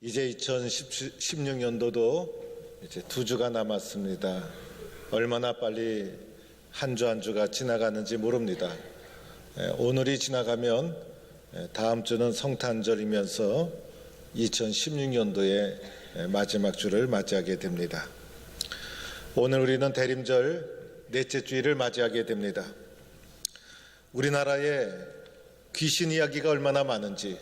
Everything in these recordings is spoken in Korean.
이제 2016년도도 이제 2주가 남았습니다. 얼마나 빨리 한 주 한 주가 지나가는지 모릅니다. 오늘이 지나가면 다음 주는 성탄절이면서 2016년도의 마지막 주를 맞이하게 됩니다. 오늘 우리는 대림절 넷째 주일을 맞이하게 됩니다. 우리나라에 귀신 이야기가 얼마나 많은지,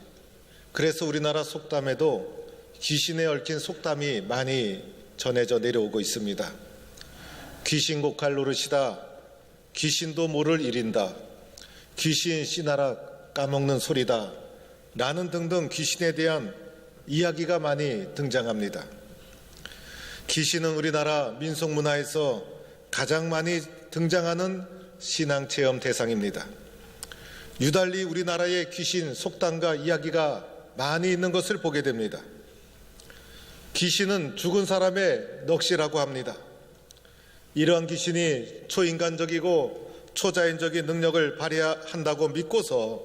그래서 우리나라 속담에도 귀신에 얽힌 속담이 많이 전해져 내려오고 있습니다. 귀신 고칼 노릇이다, 귀신도 모를 일인다, 귀신 씨나라 까먹는 소리다 라는 등등 귀신에 대한 이야기가 많이 등장합니다. 귀신은 우리나라 민속문화에서 가장 많이 등장하는 신앙체험 대상입니다. 유달리 우리나라의 귀신 속담과 이야기가 많이 있는 것을 보게 됩니다. 귀신은 죽은 사람의 넋이라고 합니다. 이러한 귀신이 초인간적이고 초자연적인 능력을 발휘한다고 믿고서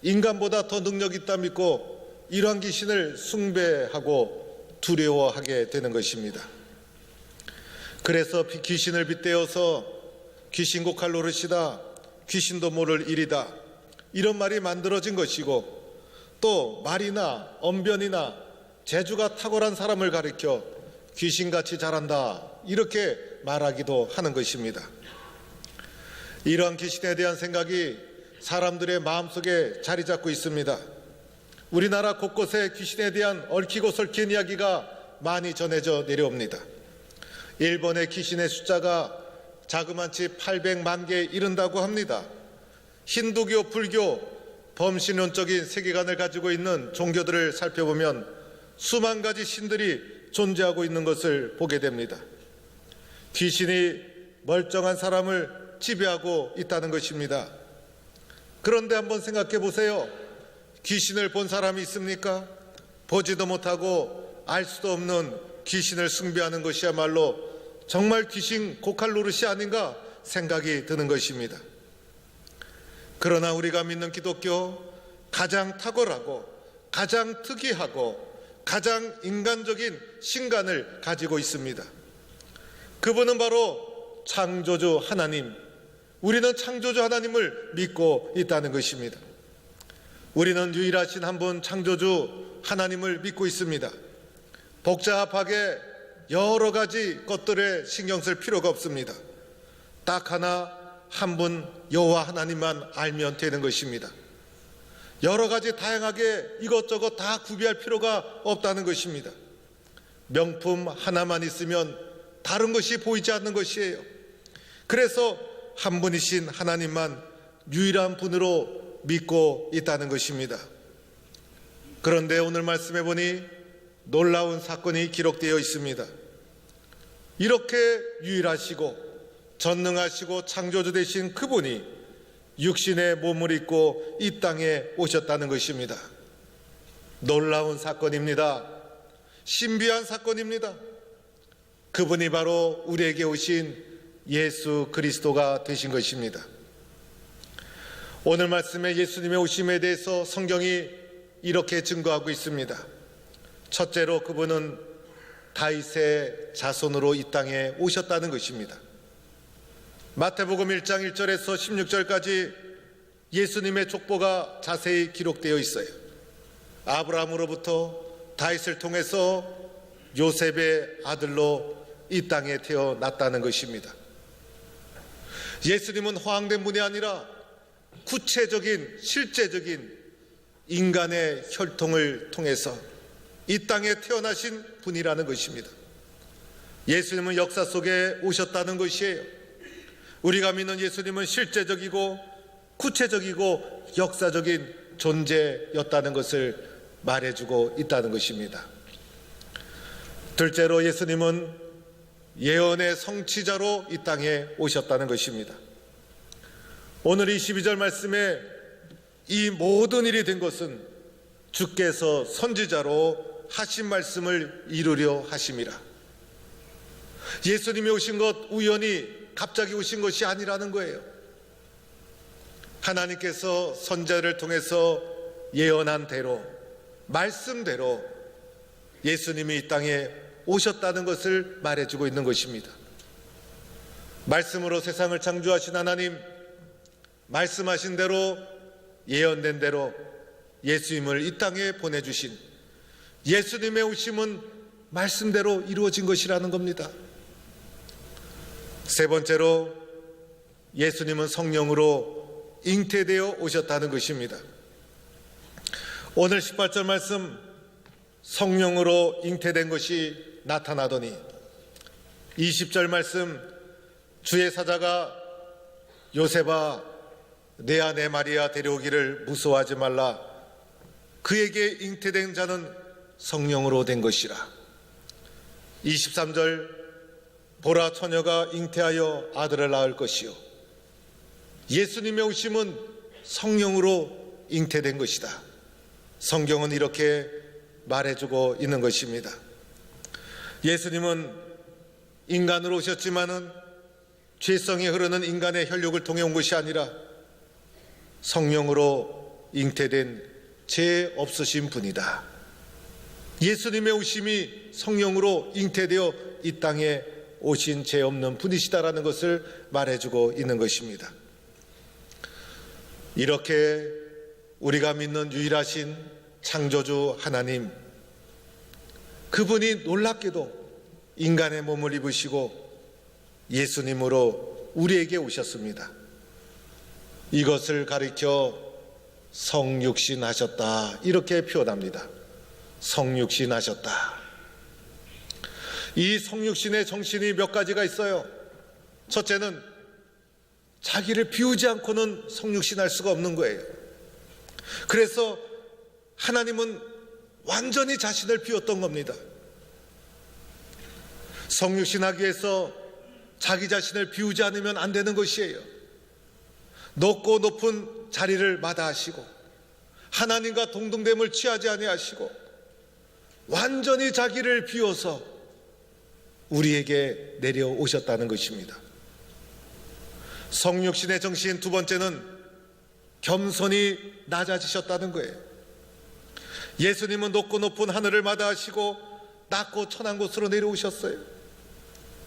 인간보다 더 능력이 있다 믿고 이러한 귀신을 숭배하고 두려워하게 되는 것입니다. 그래서 귀신을 빗대어서 귀신 고칼 노릇이다, 귀신도 모를 일이다, 이런 말이 만들어진 것이고, 또 말이나 언변이나 재주가 탁월한 사람을 가리켜 귀신같이 잘한다 이렇게 말하기도 하는 것입니다. 이러한 귀신에 대한 생각이 사람들의 마음속에 자리 잡고 있습니다. 우리나라 곳곳에 귀신에 대한 얽히고 설킨 이야기가 많이 전해져 내려옵니다. 일본의 귀신의 숫자가 자그마치 800만 개에 이른다고 합니다. 힌두교, 불교, 범신론적인 세계관을 가지고 있는 종교들을 살펴보면 수만 가지 신들이 존재하고 있는 것을 보게 됩니다. 귀신이 멀쩡한 사람을 지배하고 있다는 것입니다. 그런데 한번 생각해 보세요. 귀신을 본 사람이 있습니까? 보지도 못하고 알 수도 없는 귀신을 숭배하는 것이야말로 정말 귀신 고칼 노릇이 아닌가 생각이 드는 것입니다. 그러나 우리가 믿는 기독교, 가장 탁월하고 가장 특이하고 가장 인간적인 신간을 가지고 있습니다. 그분은 바로 창조주 하나님, 우리는 창조주 하나님을 믿고 있다는 것입니다. 우리는 유일하신 한 분 창조주 하나님을 믿고 있습니다. 복잡하게 여러 가지 것들에 신경 쓸 필요가 없습니다. 딱 하나 한 분 여호와 하나님만 알면 되는 것입니다. 여러 가지 다양하게 이것저것 다 구비할 필요가 없다는 것입니다. 명품 하나만 있으면 다른 것이 보이지 않는 것이에요. 그래서 한 분이신 하나님만 유일한 분으로 믿고 있다는 것입니다. 그런데 오늘 말씀해 보니 놀라운 사건이 기록되어 있습니다. 이렇게 유일하시고 전능하시고 창조주 되신 그분이 육신의 몸을 입고 이 땅에 오셨다는 것입니다. 놀라운 사건입니다. 신비한 사건입니다. 그분이 바로 우리에게 오신 예수 그리스도가 되신 것입니다. 오늘 말씀에 예수님의 오심에 대해서 성경이 이렇게 증거하고 있습니다. 첫째로 그분은 다윗의 자손으로 이 땅에 오셨다는 것입니다. 마태복음 1장 1절에서 16절까지 예수님의 족보가 자세히 기록되어 있어요. 아브라함으로부터 다윗을 통해서 요셉의 아들로 이 땅에 태어났다는 것입니다. 예수님은 허황된 분이 아니라 구체적인 실제적인 인간의 혈통을 통해서 이 땅에 태어나신 분이라는 것입니다. 예수님은 역사 속에 오셨다는 것이에요. 우리가 믿는 예수님은 실제적이고 구체적이고 역사적인 존재였다는 것을 말해주고 있다는 것입니다. 둘째로 예수님은 예언의 성취자로 이 땅에 오셨다는 것입니다. 오늘 22절 말씀에 이 모든 일이 된 것은 주께서 선지자로 하신 말씀을 이루려 하심이라. 예수님이 오신 것 우연히 갑자기 오신 것이 아니라는 거예요. 하나님께서 선지자를 통해서 예언한 대로, 말씀대로 예수님이 이 땅에 오셨다는 것을 말해주고 있는 것입니다. 말씀으로 세상을 창조하신 하나님, 말씀하신 대로 예언된 대로 예수님을 이 땅에 보내주신 예수님의 오심은 말씀대로 이루어진 것이라는 겁니다. 세 번째로 예수님은 성령으로 잉태되어 오셨다는 것입니다. 오늘 18절 말씀, 성령으로 잉태된 것이 나타나더니 20절 말씀, 주의 사자가 요셉아 내 아내 마리아 데려오기를 무서워하지 말라, 그에게 잉태된 자는 성령으로 된 것이라. 23절, 보라 처녀가 잉태하여 아들을 낳을 것이요, 예수님의 오심은 성령으로 잉태된 것이다. 성경은 이렇게 말해주고 있는 것입니다. 예수님은 인간으로 오셨지만은 죄성이 흐르는 인간의 혈육을 통해 온 것이 아니라 성령으로 잉태된 죄 없으신 분이다. 예수님의 오심이 성령으로 잉태되어 이 땅에 오신 죄 없는 분이시다라는 것을 말해주고 있는 것입니다. 이렇게 우리가 믿는 유일하신 창조주 하나님, 그분이 놀랍게도 인간의 몸을 입으시고 예수님으로 우리에게 오셨습니다. 이것을 가리켜 성육신 하셨다, 이렇게 표현합니다. 성육신 하셨다. 이 성육신의 정신이 몇 가지가 있어요. 첫째는 자기를 비우지 않고는 성육신할 수가 없는 거예요. 그래서 하나님은 완전히 자신을 비웠던 겁니다. 성육신하기 위해서 자기 자신을 비우지 않으면 안 되는 것이에요. 높고 높은 자리를 마다하시고 하나님과 동등됨을 취하지 아니하시고 완전히 자기를 비워서 우리에게 내려오셨다는 것입니다. 성육신의 정신 두 번째는 겸손히 낮아지셨다는 거예요. 예수님은 높고 높은 하늘을 마다하시고 낮고 천한 곳으로 내려오셨어요.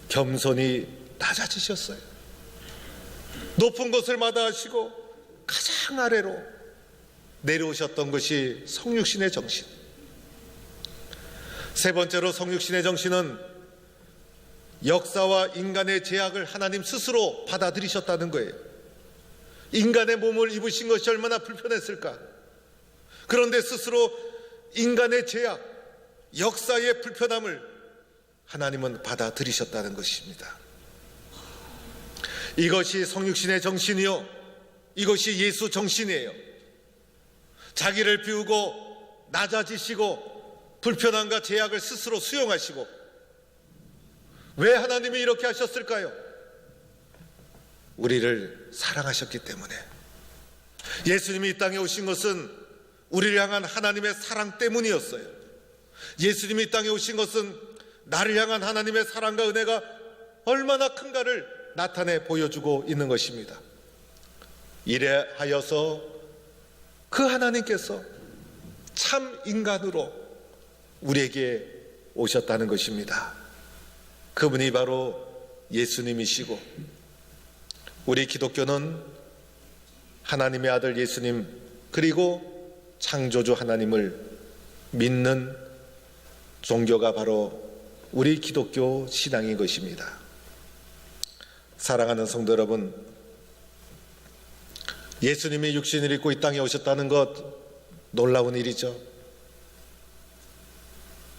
겸손히 낮아지셨어요. 높은 곳을 마다하시고 가장 아래로 내려오셨던 것이 성육신의 정신. 세 번째로 성육신의 정신은 역사와 인간의 죄악을 하나님 스스로 받아들이셨다는 거예요. 인간의 몸을 입으신 것이 얼마나 불편했을까. 그런데 스스로 인간의 죄악, 역사의 불편함을 하나님은 받아들이셨다는 것입니다. 이것이 성육신의 정신이요, 이것이 예수 정신이에요. 자기를 비우고 낮아지시고 불편함과 죄악을 스스로 수용하시고. 왜 하나님이 이렇게 하셨을까요? 우리를 사랑하셨기 때문에. 예수님이 이 땅에 오신 것은 우리를 향한 하나님의 사랑 때문이었어요. 예수님이 이 땅에 오신 것은 나를 향한 하나님의 사랑과 은혜가 얼마나 큰가를 나타내 보여주고 있는 것입니다. 이래하여서 그 하나님께서 참 인간으로 우리에게 오셨다는 것입니다. 그분이 바로 예수님이시고, 우리 기독교는 하나님의 아들 예수님 그리고 창조주 하나님을 믿는 종교가 바로 우리 기독교 신앙인 것입니다. 사랑하는 성도 여러분, 예수님이 육신을 입고 이 땅에 오셨다는 것 놀라운 일이죠.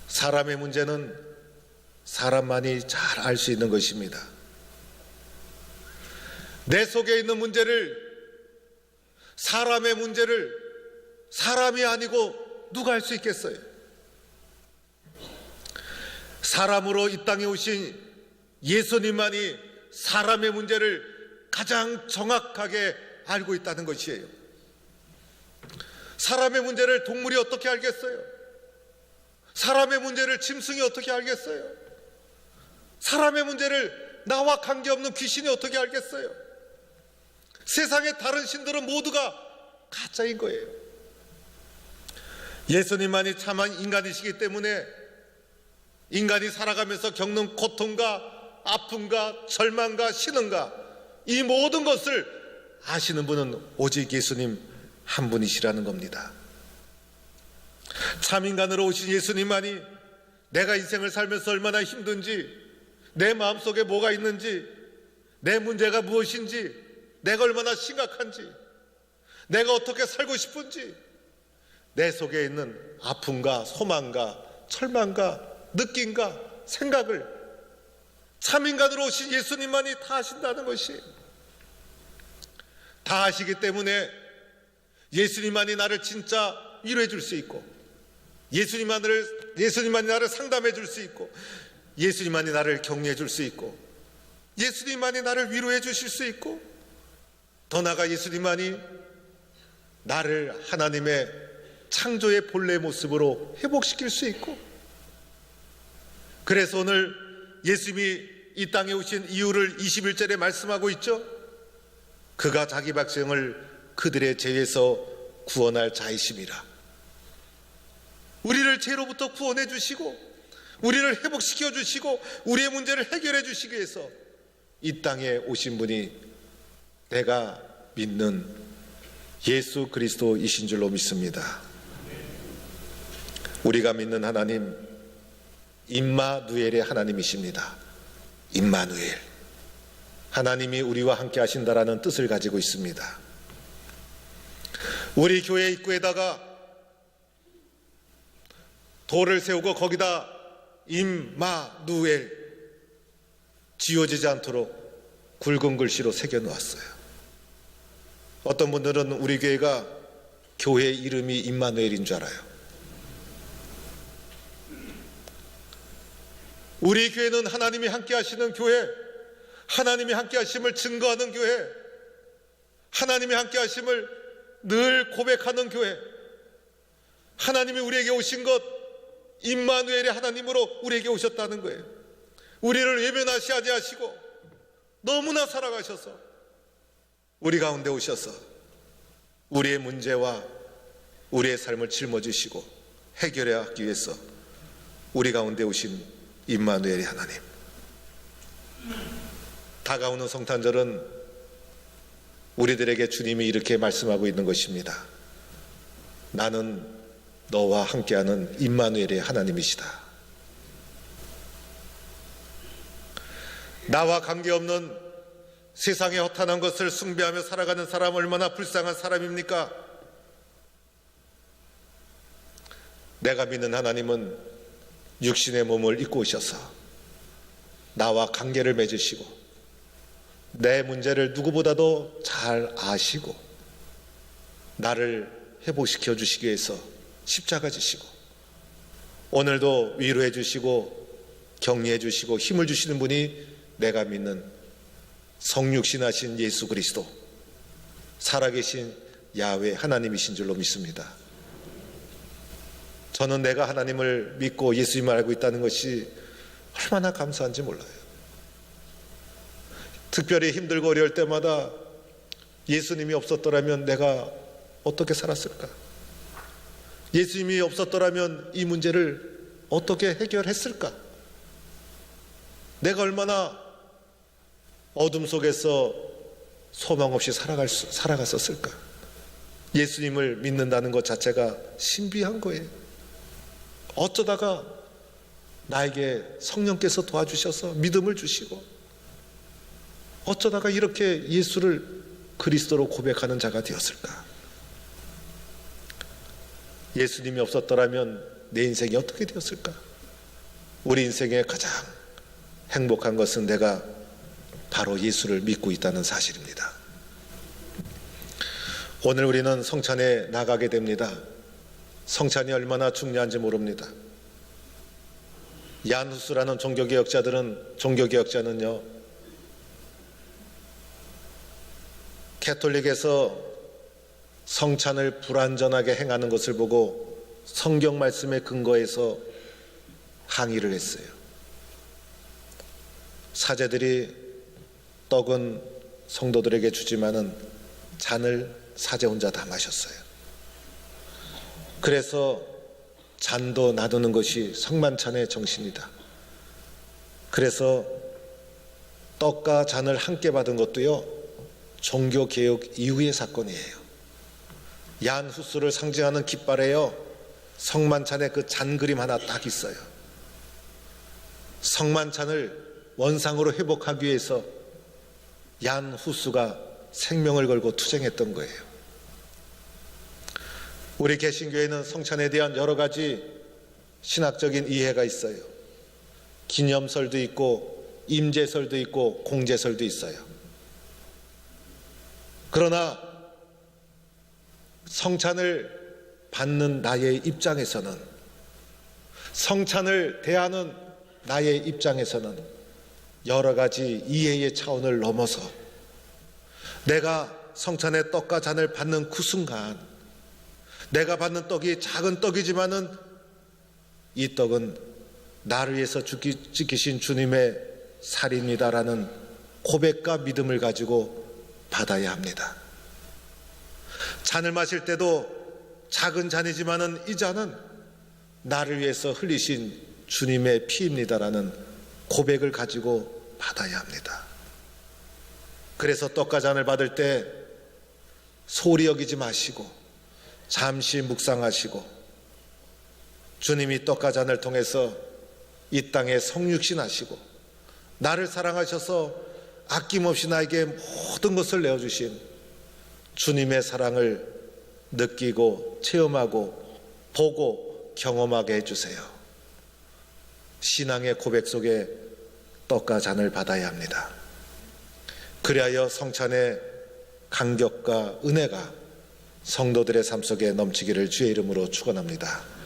사람의 문제는 사람만이 잘 알 수 있는 것입니다. 내 속에 있는 문제를, 사람의 문제를 사람이 아니고 누가 알 수 있겠어요? 사람으로 이 땅에 오신 예수님만이 사람의 문제를 가장 정확하게 알고 있다는 것이에요. 사람의 문제를 동물이 어떻게 알겠어요? 사람의 문제를 짐승이 어떻게 알겠어요? 사람의 문제를 나와 관계없는 귀신이 어떻게 알겠어요? 세상의 다른 신들은 모두가 가짜인 거예요. 예수님만이 참한 인간이시기 때문에 인간이 살아가면서 겪는 고통과 아픔과 절망과 신음과 이 모든 것을 아시는 분은 오직 예수님 한 분이시라는 겁니다. 참인간으로 오신 예수님만이 내가 인생을 살면서 얼마나 힘든지, 내 마음속에 뭐가 있는지, 내 문제가 무엇인지, 내가 얼마나 심각한지, 내가 어떻게 살고 싶은지, 내 속에 있는 아픔과 소망과 절망과 느낌과 생각을 참인간으로 오신 예수님만이 다 아신다는 것이, 다 아시기 때문에 예수님만이 나를 진짜 위로해 줄 수 있고, 예수님만이 나를 상담해 줄 수 있고, 예수님만이 나를 격려해 줄 수 있고, 예수님만이 나를 위로해 주실 수 있고, 더 나아가 예수님만이 나를 하나님의 창조의 본래 모습으로 회복시킬 수 있고, 그래서 오늘 예수님이 이 땅에 오신 이유를 21절에 말씀하고 있죠. 그가 자기 백성을 그들의 죄에서 구원할 자이심이라. 우리를 죄로부터 구원해 주시고, 우리를 회복시켜 주시고, 우리의 문제를 해결해 주시기 위해서 이 땅에 오신 분이 내가 믿는 예수 그리스도이신 줄로 믿습니다. 우리가 믿는 하나님, 임마누엘의 하나님이십니다. 임마누엘, 하나님이 우리와 함께 하신다라는 뜻을 가지고 있습니다. 우리 교회 입구에다가 돌을 세우고 거기다 임마누엘 지워지지 않도록 굵은 글씨로 새겨 놓았어요. 어떤 분들은 우리 교회가 교회 이름이 임마누엘인 줄 알아요. 우리 교회는 하나님이 함께 하시는 교회, 하나님이 함께 하심을 증거하는 교회, 하나님이 함께 하심을 늘 고백하는 교회, 하나님이 우리에게 오신 것, 임마누엘의 하나님으로 우리에게 오셨다는 거예요. 우리를 외면하시 아니하시고 너무나 사랑하셔서 우리 가운데 오셔서 우리의 문제와 우리의 삶을 짊어지시고 해결해야 하기 위해서 우리 가운데 오신 임마누엘의 하나님. 다가오는 성탄절은 우리들에게 주님이 이렇게 말씀하고 있는 것입니다. 나는 너와 함께하는 임마누엘의 하나님이시다. 나와 관계없는 세상의 허탄한 것을 숭배하며 살아가는 사람, 얼마나 불쌍한 사람입니까? 내가 믿는 하나님은 육신의 몸을 입고 오셔서 나와 관계를 맺으시고 내 문제를 누구보다도 잘 아시고 나를 회복시켜 주시기 위해서 십자가 지시고 오늘도 위로해 주시고 격려해 주시고 힘을 주시는 분이 내가 믿는 성육신하신 예수 그리스도, 살아계신 야훼 하나님이신 줄로 믿습니다. 저는 내가 하나님을 믿고 예수님을 알고 있다는 것이 얼마나 감사한지 몰라요. 특별히 힘들고 어려울 때마다 예수님이 없었더라면 내가 어떻게 살았을까? 예수님이 없었더라면 이 문제를 어떻게 해결했을까? 내가 얼마나 어둠 속에서 소망 없이 살아갔었을까? 예수님을 믿는다는 것 자체가 신비한 거예요. 어쩌다가 나에게 성령께서 도와주셔서 믿음을 주시고 어쩌다가 이렇게 예수를 그리스도로 고백하는 자가 되었을까? 예수님이 없었더라면 내 인생이 어떻게 되었을까? 우리 인생의 가장 행복한 것은 내가 바로 예수를 믿고 있다는 사실입니다. 오늘 우리는 성찬에 나가게 됩니다. 성찬이 얼마나 중요한지 모릅니다. 얀 후스라는 종교개혁자는요, 캐톨릭에서 성찬을 불완전하게 행하는 것을 보고 성경 말씀에 근거해서 항의를 했어요. 사제들이 떡은 성도들에게 주지만은 잔을 사제 혼자 다 마셨어요. 그래서 잔도 놔두는 것이 성만찬의 정신이다. 그래서 떡과 잔을 함께 받은 것도요, 종교개혁 이후의 사건이에요. 얀 후스를 상징하는 깃발에요, 성만찬의 그 잔 그림 하나 딱 있어요. 성만찬을 원상으로 회복하기 위해서 얀 후스가 생명을 걸고 투쟁했던 거예요. 우리 개신교회는 성찬에 대한 여러 가지 신학적인 이해가 있어요. 기념설도 있고 임재설도 있고 공제설도 있어요. 그러나 성찬을 받는 나의 입장에서는, 성찬을 대하는 나의 입장에서는 여러 가지 이해의 차원을 넘어서 내가 성찬의 떡과 잔을 받는 그 순간, 내가 받는 떡이 작은 떡이지만은 이 떡은 나를 위해서 지키신 주님의 살입니다라는 고백과 믿음을 가지고 받아야 합니다. 잔을 마실 때도 작은 잔이지만은 이 잔은 나를 위해서 흘리신 주님의 피입니다라는 고백을 가지고 받아야 합니다. 그래서 떡과 잔을 받을 때 소홀히 여기지 마시고 잠시 묵상하시고, 주님이 떡과 잔을 통해서 이 땅에 성육신하시고 나를 사랑하셔서 아낌없이 나에게 모든 것을 내어주신 주님의 사랑을 느끼고 체험하고 보고 경험하게 해주세요. 신앙의 고백 속에 떡과 잔을 받아야 합니다. 그리하여 성찬의 감격과 은혜가 성도들의 삶 속에 넘치기를 주의 이름으로 축원합니다.